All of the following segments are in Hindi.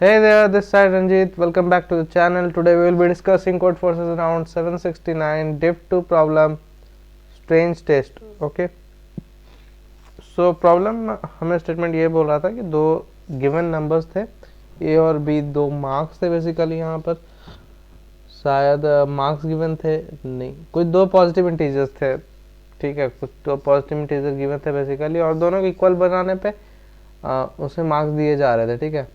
Hey there, this side Ranjit. Welcome back to the channel. Today we will be discussing code forces around 769 div 2 problem strange test. Okay. So problem हमें स्टेटमेंट ये बोल रहा था कि दो गिवन नंबर्स थे ए और बी, दो मार्क्स थे बेसिकली यहाँ पर, शायद मार्क्स गिवन थे नहीं, कुछ दो पॉजिटिव इंटीजर्स थे, ठीक है, कुछ दो पॉजिटिव इंटीजर गिवन थे बेसिकली, और दोनों को इक्वल बनाने पे उसे मार्क्स दिए जा रहे थे, ठीक है,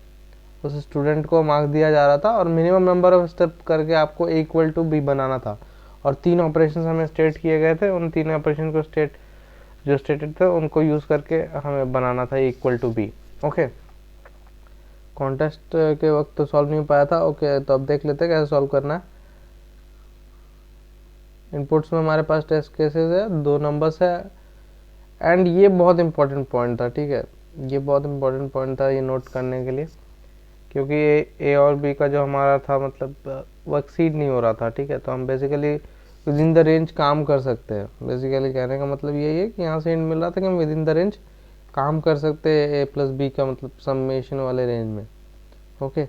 उस स्टूडेंट को मार्क्स दिया जा रहा था और मिनिमम नंबर ऑफ स्टेप करके आपको ए इक्वल टू बी बनाना था। और तीन ऑपरेशन हमें स्टेट किए गए थे, उन तीन ऑपरेशन को जो स्टेटेड थे उनको यूज़ करके हमें बनाना था A equal to B. Okay, contest के वक्त तो सॉल्व नहीं हो पाया था। ओके, तो अब देख लेते हैं कैसे सॉल्व करना है। इनपुट्स में हमारे पास टेस्ट केसेस है, दो नंबर्स है, एंड ये बहुत इंपॉर्टेंट पॉइंट था, ठीक है, ये बहुत इंपॉर्टेंट पॉइंट था ये नोट करने के लिए, क्योंकि ए और बी का जो हमारा था मतलब वो एक्सीड नहीं हो रहा था, ठीक है, तो हम basically with in the range काम कर सकते हैं। बेसिकली कहने का मतलब यही है कि यहाँ से इंड मिल रहा था कि हम विद इन द रेंज काम कर सकते हैं ए प्लस बी का मतलब समेशन वाले रेंज में। ओके,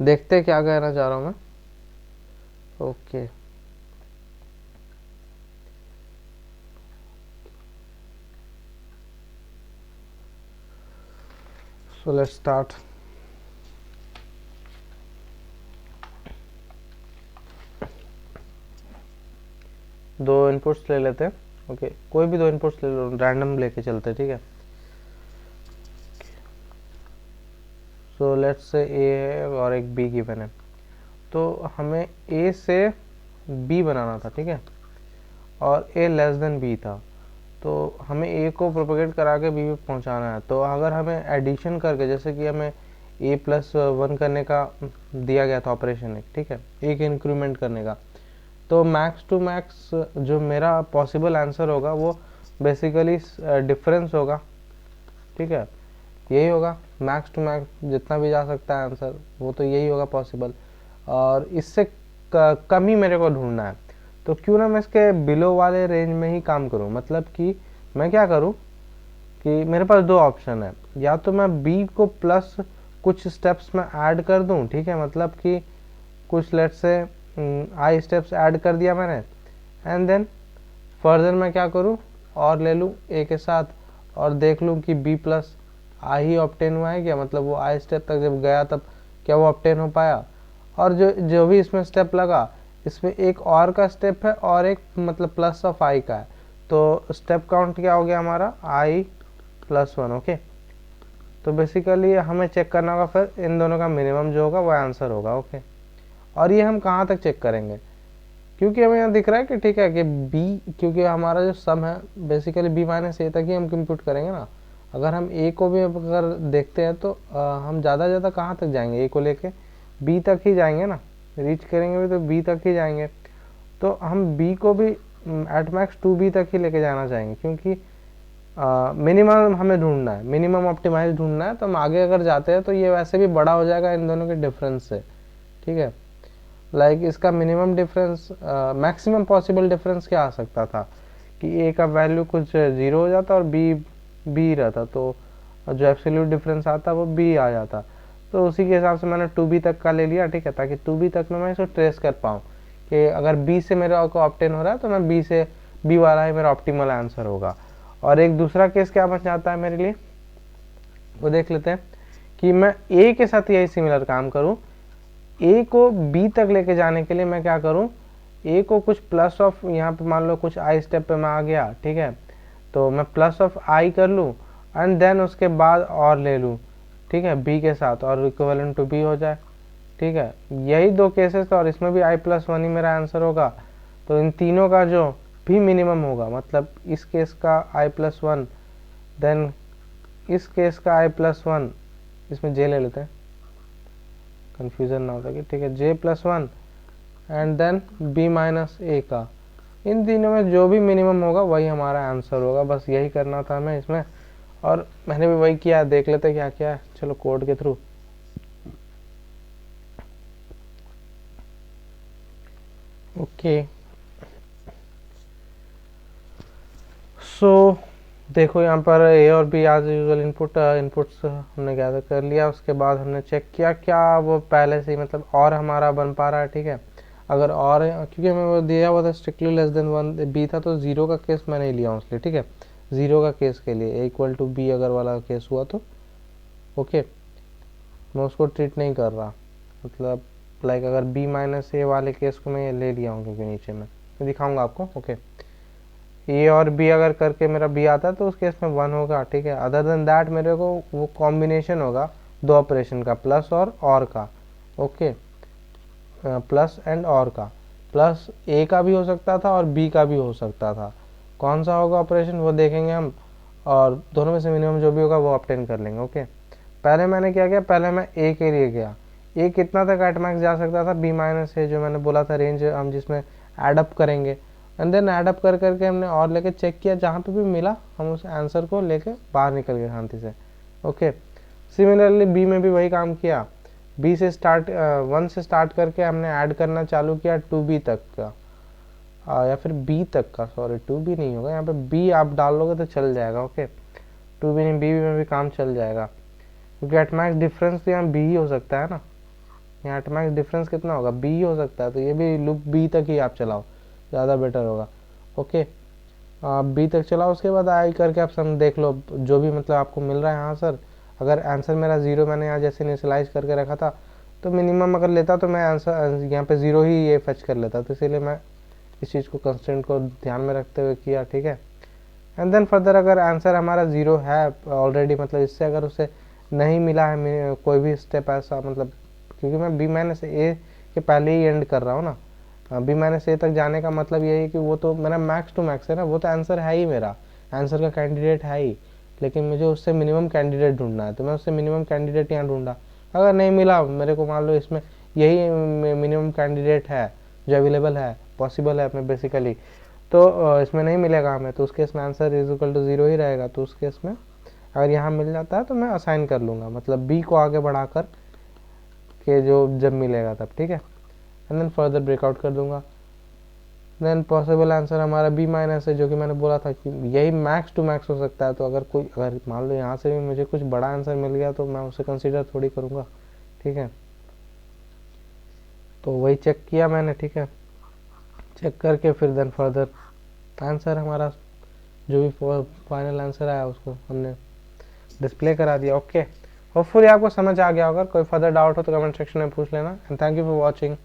देखते हैं क्या कहना चाह रहा हूँ मैं। Okay, so let's start. दो इनपुट्स ले लेते हैं। ओके, कोई भी दो इनपुट्स ले लो, रैंडम लेके चलते हैं, ठीक है। सो लेट्स से ए है और एक बी गिवन है, तो हमें ए से बी बनाना था, ठीक है, और ए लेस देन बी था, तो हमें ए को प्रोपोगेट करा के बी पे पहुंचाना है। तो अगर हमें एडिशन करके, जैसे कि हमें ए प्लस वन करने का दिया गया था ऑपरेशन एक, ठीक है, एक इंक्रीमेंट करने का, तो मैक्स टू मैक्स जो मेरा पॉसिबल आंसर होगा वो बेसिकली डिफरेंस होगा, ठीक है, यही होगा मैक्स टू मैक्स जितना भी जा सकता है आंसर, वो तो यही होगा पॉसिबल, और इससे कम ही मेरे को ढूंढना है। तो क्यों ना मैं इसके बिलो वाले रेंज में ही काम करूं, मतलब कि मैं क्या करूं कि मेरे पास दो ऑप्शन है, या तो मैं बी को प्लस कुछ स्टेप्स में ऐड कर दूं, ठीक है, मतलब कि कुछ लेट से आई स्टेप्स ऐड कर दिया मैंने, एंड देन फर्दर मैं क्या करूं और ले लूं ए के साथ और देख लूं कि बी प्लस आई ही ऑब्टेन हुआ है क्या, मतलब वो आई स्टेप तक जब गया तब क्या वो ऑब्टेन हो पाया, और जो जो भी इसमें स्टेप लगा इसमें एक और का स्टेप है और एक मतलब प्लस ऑफ आई का है, तो स्टेप काउंट क्या हो गया हमारा आई प्लस वन। ओके, तो बेसिकली हमें चेक करना होगा फिर इन दोनों का मिनिमम जो होगा वो आंसर होगा। ओके, और ये हम कहाँ तक चेक करेंगे, क्योंकि हमें यहाँ दिख रहा है कि ठीक है कि बी, क्योंकि हमारा जो सम है बेसिकली बी माइनस ए तक ही हम कंप्यूट करेंगे ना। अगर हम ए को भी अगर देखते हैं तो हम ज़्यादा ज़्यादा कहाँ तक जाएंगे, ए को लेके बी तक ही जाएंगे ना, रीच करेंगे भी तो बी तक ही जाएंगे, तो हम बी को भी एट मैक्स टू बी तक ही लेके जाना चाहेंगे, क्योंकि मिनिमम हमें ढूंढना है, मिनिमम ऑप्टिमाइज ढूंढना है, तो हम आगे अगर जाते हैं तो ये वैसे भी बड़ा हो जाएगा इन दोनों के डिफरेंस से, ठीक है। लाइक इसका minimum difference, maximum possible difference क्या आ सकता था कि ए का वैल्यू कुछ ज़ीरो हो जाता और बी बी रहता, तो जो एब्सोल्यूट डिफरेंस आता वो बी आ जाता, तो उसी के हिसाब से मैंने टू बी तक का ले लिया, ठीक है, ताकि टू बी तक में मैं इसको ट्रेस कर पाऊँ कि अगर बी से मेरा को ऑप्टेन हो रहा है तो मैं बी से बी वाला ही मेरा ऑप्टिमल आंसर होगा। और एक दूसरा केस क्या बन जाता है मेरे लिए, वो देख लेते हैं कि मैं ए के साथ यही सिमिलर काम करूं, ए को बी तक लेके जाने के लिए मैं क्या करूं, ए को कुछ प्लस ऑफ, यहाँ पे मान लो कुछ आई स्टेप पे मैं आ गया, ठीक है, तो मैं प्लस ऑफ आई कर लूँ एंड देन उसके बाद और ले लूँ, ठीक है, बी के साथ, और इक्विवेलेंट टू बी हो जाए, ठीक है, यही दो केसेस, और इसमें भी आई प्लस वन ही मेरा आंसर होगा। तो इन तीनों का जो भी मिनिमम होगा, मतलब इस केस का आई प्लस वन, देन इस केस का आई प्लस वन, इसमें जे ले लेते हैं कंफ्यूजन ना होता कि, ठीक है, J plus one and then B minus A का, इन तीनों में जो भी मिनिमम होगा वही हमारा आंसर होगा, बस यही करना था हमें इसमें, और मैंने भी वही किया। देख लेते क्या क्या है, चलो कोड के थ्रू। ओके, सो देखो यहाँ पर ए और बी एज यूजुअल इनपुट्स हमने गैदर कर लिया। उसके बाद हमने चेक किया क्या वो पहले से ही मतलब और हमारा बन पा रहा है, ठीक है। अगर और क्योंकि हमें वो दिया हुआ था स्ट्रिक्टली लेस देन 1 बी था, तो ज़ीरो का केस मैं नहीं लिया हूँ इसलिए, ठीक है। ज़ीरो का केस के लिए ए इक्वल टू बी अगर वाला केस हुआ तो ओके, मैं उसको ट्रीट नहीं कर रहा। मतलब लाइक अगर बी माइनस ए वाले केस को मैं ले लिया हूँ, क्योंकि नीचे मैं दिखाऊंगा आपको, ओके। ए और बी अगर करके मेरा बी आता है तो उस केस में 1 होगा, ठीक है। अदर देन दैट मेरे को वो कॉम्बिनेशन होगा दो ऑपरेशन का, प्लस और का, ओके। प्लस एंड और का, प्लस ए का भी हो सकता था और बी का भी हो सकता था। कौन सा होगा ऑपरेशन वो देखेंगे हम, और दोनों में से मिनिमम जो भी होगा वो ऑब्टेन कर लेंगे, ओके। पहले मैंने क्या किया, पहले मैं ए के लिए गया। ए कितना तक एट मैक्स जा सकता था, बी माइनस ए जो मैंने बोला था रेंज हम जिसमें एडअप करेंगे, एंड देन एडअप कर करके हमने और लेके चेक किया, जहाँ पे भी मिला हम उस आंसर को लेके बाहर निकल गए शांति से, ओके। सिमिलरली बी में भी वही काम किया। बी से स्टार्ट 1 से स्टार्ट करके हमने ऐड करना चालू किया 2b तक का, या फिर बी तक का, सॉरी 2b नहीं होगा यहाँ पे, बी आप डाल लोगे तो चल जाएगा, ओके। 2b नहीं, बी में भी काम चल जाएगा, क्योंकि एट मैक्स डिफरेंस तो यहाँ बी ही हो सकता है ना। यहाँ एट मैक्स डिफरेंस कितना होगा, बी ही हो सकता है, तो ये भी लूप बी तक ही आप चलाओ, ज़्यादा बेटर होगा, ओके। बी तक चलाओ, उसके बाद आई करके आप सम देख लो जो भी मतलब आपको मिल रहा है आंसर। अगर आंसर मेरा ज़ीरो मैंने यहाँ जैसे इनिशियलाइज करके रखा था, तो मिनिमम अगर लेता तो मैं आंसर यहाँ पे ज़ीरो ही ये फेच कर लेता, तो इसीलिए मैं इस चीज़ को कंस्टेंट को ध्यान में रखते हुए किया, ठीक है। एंड देन फर्दर अगर आंसर हमारा ज़ीरो है ऑलरेडी, मतलब इससे अगर उसे नहीं मिला है कोई भी स्टेप ऐसा, मतलब क्योंकि मैं बी माइनस ए के पहले ही एंड कर रहा हूँ ना, बी माइनस ए तक जाने का मतलब यही है कि वो तो मेरा मैक्स टू मैक्स है ना, वो तो आंसर है ही, मेरा आंसर का कैंडिडेट है ही, लेकिन मुझे उससे मिनिमम कैंडिडेट ढूंढना है, तो मैं उससे मिनिमम कैंडिडेट यहाँ ढूंढा। अगर नहीं मिला मेरे को, मान लो इसमें यही मिनिमम कैंडिडेट है जो अवेलेबल है, पॉसिबल है अपने बेसिकली, तो इसमें नहीं मिलेगा हमें, तो उस केस में answer is equal to zero ही रहेगा। तो उस केस में अगर यहाँ मिल जाता है तो मैं असाइन कर लूँगा, मतलब बी को आगे बढ़ाकर के जो जब मिलेगा तब, ठीक है। एंड देन फर्दर ब्रेकआउट कर दूंगा। देन पॉसिबल आंसर हमारा बी माइनस है, जो कि मैंने बोला था कि यही मैक्स टू मैक्स हो सकता है। तो अगर मान लो यहाँ से भी मुझे कुछ बड़ा आंसर मिल गया तो मैं उसे कंसीडर थोड़ी करूँगा, ठीक है। तो वही चेक किया मैंने, ठीक है। चेक करके फिर देन फर्दर आंसर हमारा जो भी फाइनल आंसर आया उसको हमने डिस्प्ले करा दिया, ओके। होपफुली आपको समझ आ गया होगा। कोई फर्दर डाउट हो तो कमेंट सेक्शन में पूछ लेना, and thank you for watching.